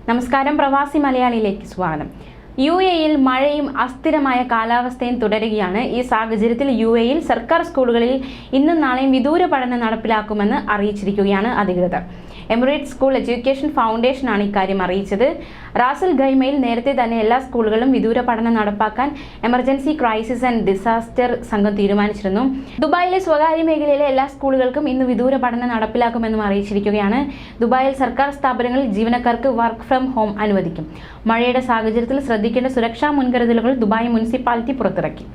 നമസ്കാരം, പ്രവാസി മലയാളിയിലേക്ക് സ്വാഗതം. യുഎഇയിൽ മഴയും അസ്ഥിരമായ കാലാവസ്ഥയും തുടരുകയാണ്. ഈ സാഹചര്യത്തിൽ യുഎഇയിൽ സർക്കാർ സ്കൂളുകളിൽ ഇന്നും നാളെയും വിദൂര പഠനം നടപ്പിലാക്കുമെന്ന് അറിയിച്ചിരിക്കുകയാണ് അധികൃതർ. എമിറേറ്റ്സ് സ്കൂൾ എഡ്യൂക്കേഷൻ ഫൗണ്ടേഷനാണ് ഇക്കാര്യം അറിയിച്ചത്. റാസൽ ഖൈമയിൽ നേരത്തെ തന്നെ എല്ലാ സ്കൂളുകളിലും വിദൂര പഠനം നടപ്പാക്കാൻ എമർജൻസി ക്രൈസിസ് ആൻഡ് ഡിസാസ്റ്റർ സംഘം തീരുമാനിച്ചിരുന്നു. ദുബായിലെ സ്വകാര്യ മേഖലയിലെ എല്ലാ സ്കൂളുകൾക്കും ഇന്ന് വിദൂര പഠനം നടപ്പിലാക്കുമെന്നും അറിയിച്ചിരിക്കുകയാണ്. ദുബായിൽ സർക്കാർ സ്ഥാപനങ്ങളിൽ ജീവനക്കാർക്ക് വർക്ക് ഫ്രം ഹോം അനുവദിക്കും. മഴയുടെ സാഹചര്യത്തിൽ ശ്രദ്ധിക്കേണ്ട സുരക്ഷാ മുൻകരുതലുകൾ ദുബായ് മുനിസിപ്പാലിറ്റി പുറത്തിറക്കി.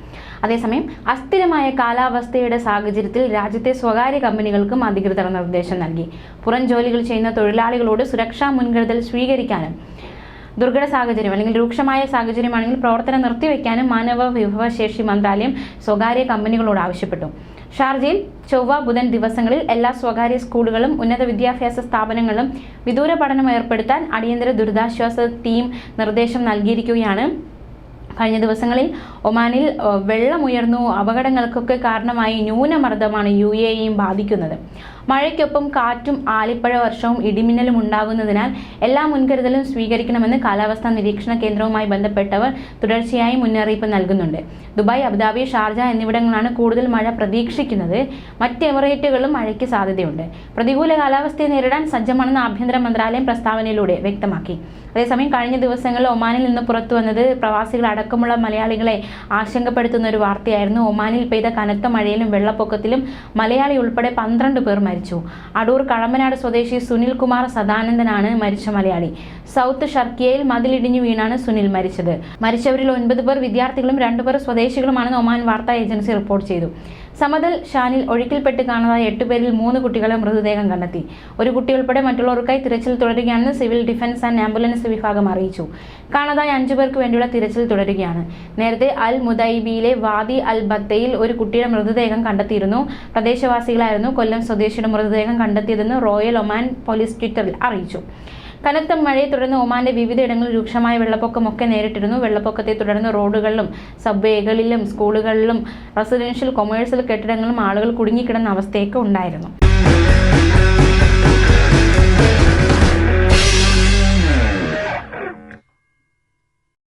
അതേസമയം അസ്ഥിരമായ കാലാവസ്ഥയുടെ സാഹചര്യത്തിൽ രാജ്യത്തെ സ്വകാര്യ കമ്പനികൾക്കും അധികൃതർ നിർദ്ദേശം നൽകി. പുറം ജോലികൾ ചെയ്യുന്ന തൊഴിലാളികളോട് സുരക്ഷാ മുൻകരുതൽ സ്വീകരിക്കാനും ദുർഘട സാഹചര്യം അല്ലെങ്കിൽ രൂക്ഷമായ സാഹചര്യമാണെങ്കിൽ പ്രവർത്തനം നിർത്തിവെക്കാനും മാനവ വിഭവശേഷി മന്ത്രാലയം സ്വകാര്യ കമ്പനികളോട് ആവശ്യപ്പെട്ടു. ഷാർജയിൽ ചൊവ്വ ബുധൻ ദിവസങ്ങളിൽ എല്ലാ സ്വകാര്യ സ്കൂളുകളും ഉന്നത വിദ്യാഭ്യാസ സ്ഥാപനങ്ങളും വിദൂര പഠനം ഏർപ്പെടുത്താൻ അടിയന്തര ദുരിതാശ്വാസ ടീം നിർദ്ദേശം നൽകിയിരിക്കുകയാണ്. കഴിഞ്ഞ ദിവസങ്ങളിൽ ഒമാനിൽ വെള്ളമുയർന്നു. അപകടങ്ങൾക്കൊക്കെ കാരണമായി ന്യൂനമർദ്ദമാണ് യുഎഇയും ബാധിക്കുന്നത്. മഴയ്ക്കൊപ്പം കാറ്റും ആലിപ്പഴ വർഷവും ഇടിമിന്നലും ഉണ്ടാകുന്നതിനാൽ എല്ലാ മുൻകരുതലും സ്വീകരിക്കണമെന്ന് കാലാവസ്ഥാ നിരീക്ഷണ കേന്ദ്രവുമായി ബന്ധപ്പെട്ടവർ തുടർച്ചയായി മുന്നറിയിപ്പ് നൽകുന്നുണ്ട്. ദുബായ്, അബുദാബി, ഷാർജ എന്നിവിടങ്ങളാണ് കൂടുതൽ മഴ പ്രതീക്ഷിക്കുന്നത്. മറ്റ് എമിറേറ്റുകളിലും മഴയ്ക്ക് സാധ്യതയുണ്ട്. പ്രതികൂല കാലാവസ്ഥയെ നേരിടാൻ സജ്ജമാണെന്ന് ആഭ്യന്തര മന്ത്രാലയം പ്രസ്താവനയിലൂടെ വ്യക്തമാക്കി. അതേസമയം കഴിഞ്ഞ ദിവസങ്ങളിൽ ഒമാനിൽ നിന്ന് പുറത്തു വന്നത് പ്രവാസികളടക്കമുള്ള മലയാളികളെ ആശങ്കപ്പെടുത്തുന്ന ഒരു വാർത്തയായിരുന്നു. ഒമാനിൽ പെയ്ത കനത്ത മഴയിലും വെള്ളപ്പൊക്കത്തിലും മലയാളി ഉൾപ്പെടെ 12 പേർ മരിച്ചു. അടൂർ കഴമ്പനാട് സ്വദേശി സുനിൽ കുമാർ സദാനന്ദനാണ് മരിച്ച മലയാളി. സൗത്ത് ഷർക്കിയയിൽ മതിലിടിഞ്ഞു വീണാണ് സുനിൽ മരിച്ചത്. മരിച്ചവരിൽ 9 പേർ വിദ്യാർത്ഥികളും 2 പേർ സ്വദേശികളുമാണെന്ന് ഒമാൻ വാർത്താ ഏജൻസി റിപ്പോർട്ട് ചെയ്തു. സമതൽ ഷാനിൽ ഒഴുക്കിൽപ്പെട്ട് കാണാതായ 8 പേരിൽ 3 കുട്ടികളെ മൃതദേഹം കണ്ടെത്തി. ഒരു കുട്ടി ഉൾപ്പെടെ മറ്റുള്ളവർക്കായി തിരച്ചിൽ തുടരുകയാണെന്ന് സിവിൽ ഡിഫൻസ് ആൻഡ് ആംബുലൻസ് വിഭാഗം അറിയിച്ചു. കാണാതായ 5 പേർക്ക് വേണ്ടിയുള്ള തിരച്ചിൽ തുടരുകയാണ്. നേരത്തെ അൽ മുദൈബിയിലെ വാദി അൽ ബത്തയിൽ ഒരു കുട്ടിയുടെ മൃതദേഹം കണ്ടെത്തിയിരുന്നു. പ്രദേശവാസികളായിരുന്നു കൊല്ലം സ്വദേശിയുടെ മൃതദേഹം കണ്ടെത്തിയതെന്ന് റോയൽ ഒമാൻ പോലീസ് ട്വിറ്ററിൽ അറിയിച്ചു. കനത്ത മഴയെ തുടർന്ന് ഒമാന്റെ വിവിധയിടങ്ങളിൽ രൂക്ഷമായ വെള്ളപ്പൊക്കമൊക്കെ നേരിട്ടിരുന്നു. വെള്ളപ്പൊക്കത്തെ തുടർന്ന് റോഡുകളിലും സബ്വേകളിലും സ്കൂളുകളിലും റെസിഡൻഷ്യൽ കൊമേഴ്സ്യൽ കെട്ടിടങ്ങളിലും ആളുകൾ കുടുങ്ങിക്കിടന്ന അവസ്ഥയൊക്കെ ഉണ്ടായിരുന്നു.